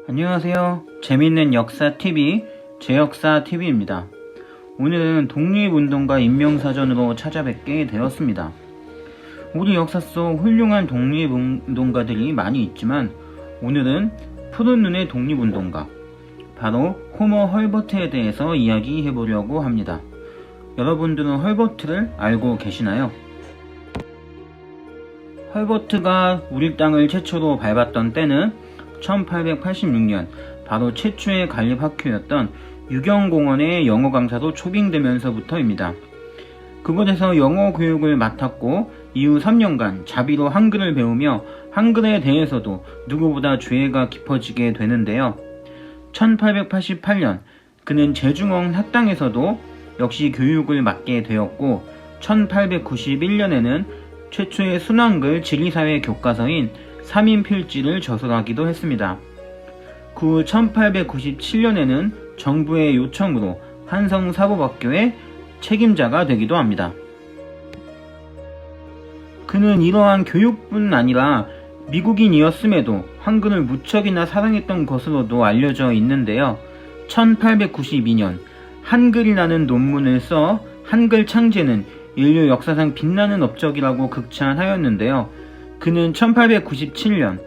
안녕하세요. 재밌는 역사TV 제역사TV입니다. 오늘은 독립운동가 인명사전으로 찾아뵙게 되었습니다. 우리 역사 속 훌륭한 독립운동가들이 많이 있지만 오늘은 푸른 눈의 독립운동가 바로 호머 헐버트에 대해서 이야기해보려고 합니다. 여러분들은 헐버트를 알고 계시나요? 헐버트가 우리 땅을 최초로 밟았던 때는 1886년 바로 최초의 관립학교였던 유경공원의 영어 강사로 초빙되면서부터입니다. 그곳에서 영어 교육을 맡았고 이후 3년간 자비로 한글을 배우며 한글에 대해서도 누구보다 죄가 깊어지게 되는데요. 1888년 그는 제중엉 학당에서도 역시 교육을 맡게 되었고 1891년에는 최초의 순한글 지리사회 교과서인 3인 필지를 저술하기도 했습니다. 그 후 1897년에는 정부의 요청으로 한성사법학교의 책임자가 되기도 합니다. 그는 이러한 교육뿐 아니라 미국인이었음에도 한글을 무척이나 사랑했던 것으로도 알려져 있는데요. 1892년 한글이라는 논문을 써 한글 창제는 인류 역사상 빛나는 업적이라고 극찬하였는데요. 그는 1897년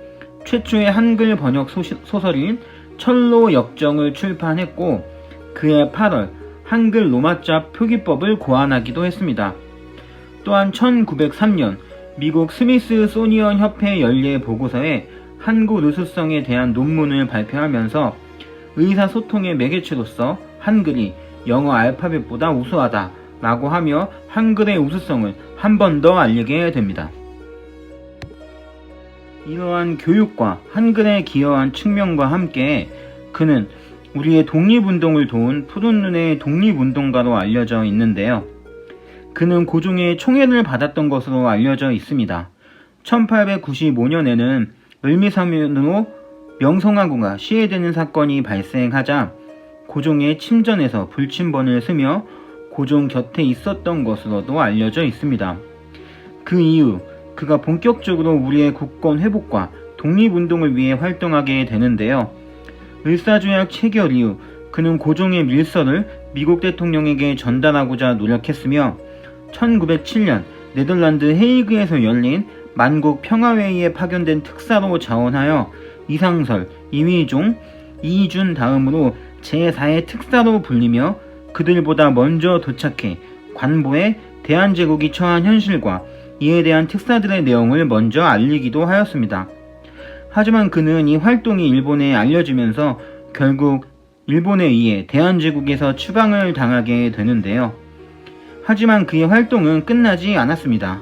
최초의 한글 번역 소설인 철로 역정을 출판했고 그해 8월 한글 로마자 표기법을 고안하기도 했습니다. 또한 1903년 미국 스미스소니언 협회 연례 보고서에 한국 우수성에 대한 논문을 발표하면서 의사소통의 매개체로서 한글이 영어 알파벳보다 우수하다 라고 하며 한글의 우수성을 한 번 더 알리게 됩니다. 이러한 교육과 한글에 기여한 측면과 함께 그는 우리의 독립운동을 도운 푸른 눈의 독립운동가로 알려져 있는데요. 그는 고종의 총애를 받았던 것으로 알려져 있습니다. 1895년에는 을미사면으로 명성황후가 시해되는 사건이 발생하자 고종의 침전에서 불침번을 쓰며 고종 곁에 있었던 것으로도 알려져 있습니다. 그 이후 그가 본격적으로 우리의 국권 회복과 독립운동을 위해 활동하게 되는데요. 을사조약 체결 이후 그는 고종의 밀서를 미국 대통령에게 전달하고자 노력했으며 1907년 네덜란드 헤이그에서 열린 만국 평화회의에 파견된 특사로 자원하여 이상설, 이휘종, 이준 다음으로 제4의 특사로 불리며 그들보다 먼저 도착해 관보에 대한제국이 처한 현실과 이에 대한 특사들의 내용을 먼저 알리기도 하였습니다. 하지만 그는 이 활동이 일본에 알려지면서 결국 일본에 의해 대한제국에서 추방을 당하게 되는데요. 하지만 그의 활동은 끝나지 않았습니다.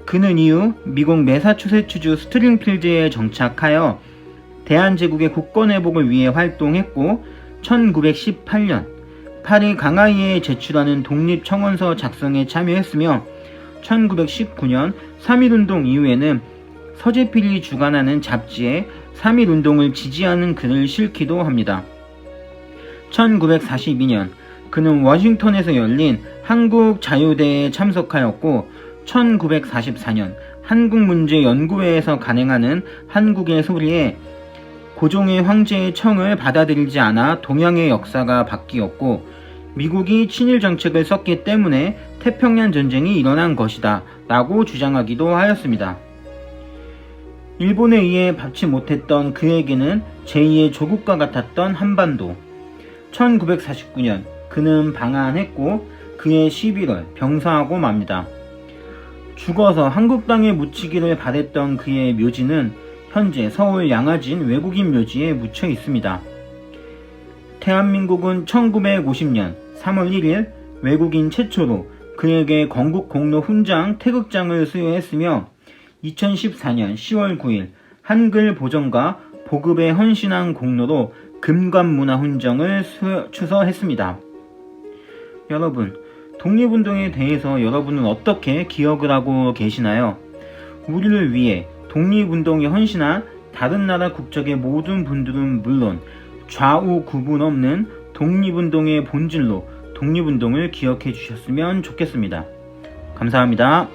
그는 이후 미국 매사추세츠주 스트링필드에 정착하여 대한제국의 국권회복을 위해 활동했고 1918년 파리 강하이에 제출하는 독립청원서 작성에 참여했으며 1919년 3.1운동 이후에는 서재필이 주관하는 잡지에 3.1운동을 지지하는 글을 실기도 합니다. 1942년 그는 워싱턴에서 열린 한국자유대에 참석하였고 1944년 한국문제연구회에서 간행하는 한국의 소리에 고종의 황제의 청을 받아들이지 않아 동양의 역사가 바뀌었고 미국이 친일 정책을 썼기 때문에 태평양 전쟁이 일어난 것이다 라고 주장하기도 하였습니다. 일본에 의해 받지 못했던 그에게는 제2의 조국과 같았던 한반도. 1949년 그는 방한했고 그해 11월 병사하고 맙니다. 죽어서 한국 땅에 묻히기를 바랬던 그의 묘지는 현재 서울 양화진 외국인 묘지에 묻혀 있습니다. 대한민국은 1950년 3월 1일 외국인 최초로 그에게 건국공로 훈장 태극장을 수여했으며 2014년 10월 9일 한글 보존과 보급에 헌신한 공로로 금관문화훈장을 추서했습니다. 여러분, 독립운동에 대해서 여러분은 어떻게 기억을 하고 계시나요? 우리를 위해 독립운동에 헌신한 다른 나라 국적의 모든 분들은 물론 좌우 구분 없는 독립운동의 본질로 독립운동을 기억해 주셨으면 좋겠습니다. 감사합니다.